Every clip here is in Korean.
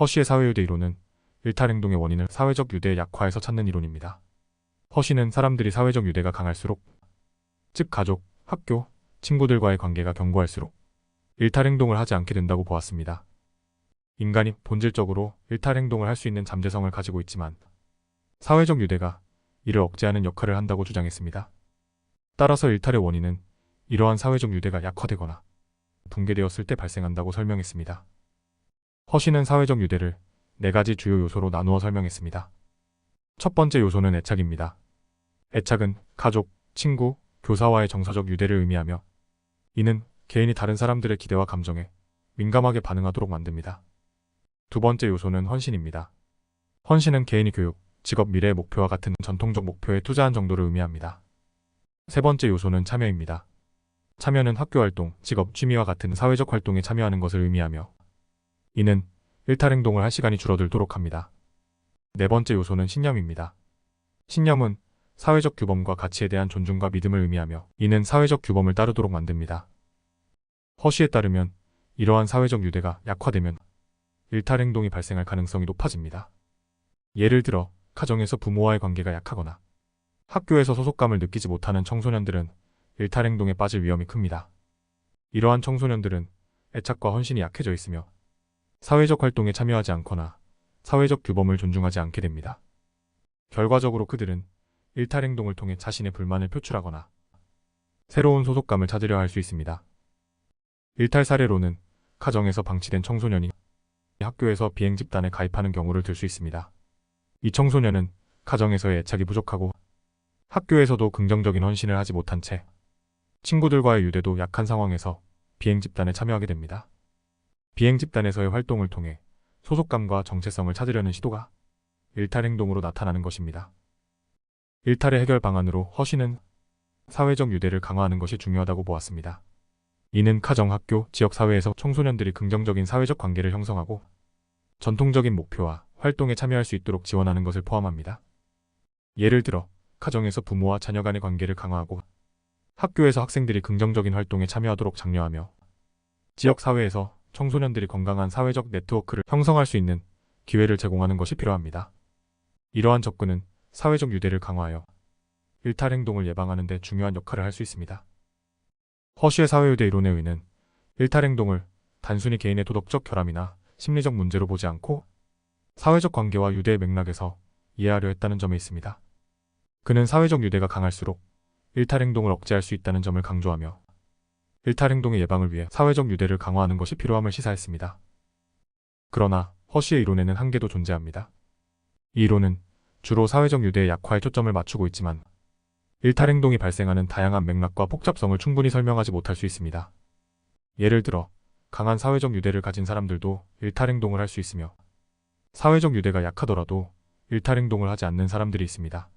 허쉬의 사회유대 이론은 일탈행동의 원인을 사회적 유대의 약화에서 찾는 이론입니다. 허쉬는 사람들이 사회적 유대가 강할수록, 즉 가족, 학교, 친구들과의 관계가 견고할수록 일탈행동을 하지 않게 된다고 보았습니다. 인간이 본질적으로 일탈행동을 할 수 있는 잠재성을 가지고 있지만 사회적 유대가 이를 억제하는 역할을 한다고 주장했습니다. 따라서 일탈의 원인은 이러한 사회적 유대가 약화되거나 붕괴되었을 때 발생한다고 설명했습니다. 허쉬는 사회적 유대를 4가지 주요 요소로 나누어 설명했습니다. 첫 번째 요소는 애착입니다. 애착은 가족, 친구, 교사와의 정서적 유대를 의미하며 이는 개인이 다른 사람들의 기대와 감정에 민감하게 반응하도록 만듭니다. 두 번째 요소는 헌신입니다. 헌신은 개인이 교육, 직업, 미래의 목표와 같은 전통적 목표에 투자한 정도를 의미합니다. 세 번째 요소는 참여입니다. 참여는 학교활동, 직업, 취미와 같은 사회적 활동에 참여하는 것을 의미하며 이는 일탈행동을 할 시간이 줄어들도록 합니다. 네 번째 요소는 신념입니다. 신념은 사회적 규범과 가치에 대한 존중과 믿음을 의미하며 이는 사회적 규범을 따르도록 만듭니다. 허쉬에 따르면 이러한 사회적 유대가 약화되면 일탈행동이 발생할 가능성이 높아집니다. 예를 들어 가정에서 부모와의 관계가 약하거나 학교에서 소속감을 느끼지 못하는 청소년들은 일탈행동에 빠질 위험이 큽니다. 이러한 청소년들은 애착과 헌신이 약해져 있으며 사회적 활동에 참여하지 않거나 사회적 규범을 존중하지 않게 됩니다. 결과적으로 그들은 일탈행동을 통해 자신의 불만을 표출하거나 새로운 소속감을 찾으려 할 수 있습니다. 일탈 사례로는 가정에서 방치된 청소년이 학교에서 비행집단에 가입하는 경우를 들 수 있습니다. 이 청소년은 가정에서의 애착이 부족하고 학교에서도 긍정적인 헌신을 하지 못한 채 친구들과의 유대도 약한 상황에서 비행집단에 참여하게 됩니다. 비행집단에서의 활동을 통해 소속감과 정체성을 찾으려는 시도가 일탈행동으로 나타나는 것입니다. 일탈의 해결 방안으로 허쉬는 사회적 유대를 강화하는 것이 중요하다고 보았습니다. 이는 가정, 학교, 지역사회에서 청소년들이 긍정적인 사회적 관계를 형성하고 전통적인 목표와 활동에 참여할 수 있도록 지원하는 것을 포함합니다. 예를 들어 가정에서 부모와 자녀 간의 관계를 강화하고 학교에서 학생들이 긍정적인 활동에 참여하도록 장려하며 지역사회에서 청소년들이 건강한 사회적 네트워크를 형성할 수 있는 기회를 제공하는 것이 필요합니다. 이러한 접근은 사회적 유대를 강화하여 일탈행동을 예방하는 데 중요한 역할을 할 수 있습니다. 허쉬의 사회유대 이론에 의는 일탈행동을 단순히 개인의 도덕적 결함이나 심리적 문제로 보지 않고 사회적 관계와 유대의 맥락에서 이해하려 했다는 점에 있습니다. 그는 사회적 유대가 강할수록 일탈행동을 억제할 수 있다는 점을 강조하며 일탈행동의 예방을 위해 사회적 유대를 강화하는 것이 필요함을 시사했습니다. 그러나 허쉬의 이론에는 한계도 존재합니다. 이 이론은 주로 사회적 유대의 약화에 초점을 맞추고 있지만 일탈행동이 발생하는 다양한 맥락과 복잡성을 충분히 설명하지 못할 수 있습니다. 예를 들어 강한 사회적 유대를 가진 사람들도 일탈행동을 할 수 있으며 사회적 유대가 약하더라도 일탈행동을 하지 않는 사람들이 있습니다.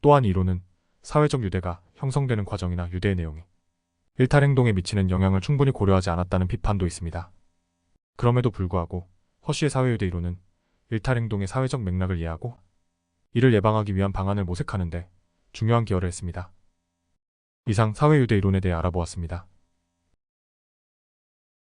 또한 이론은 사회적 유대가 형성되는 과정이나 유대의 내용이 일탈행동에 미치는 영향을 충분히 고려하지 않았다는 비판도 있습니다. 그럼에도 불구하고 허쉬의 사회유대 이론은 일탈행동의 사회적 맥락을 이해하고 이를 예방하기 위한 방안을 모색하는 데 중요한 기여를 했습니다. 이상 사회유대 이론에 대해 알아보았습니다.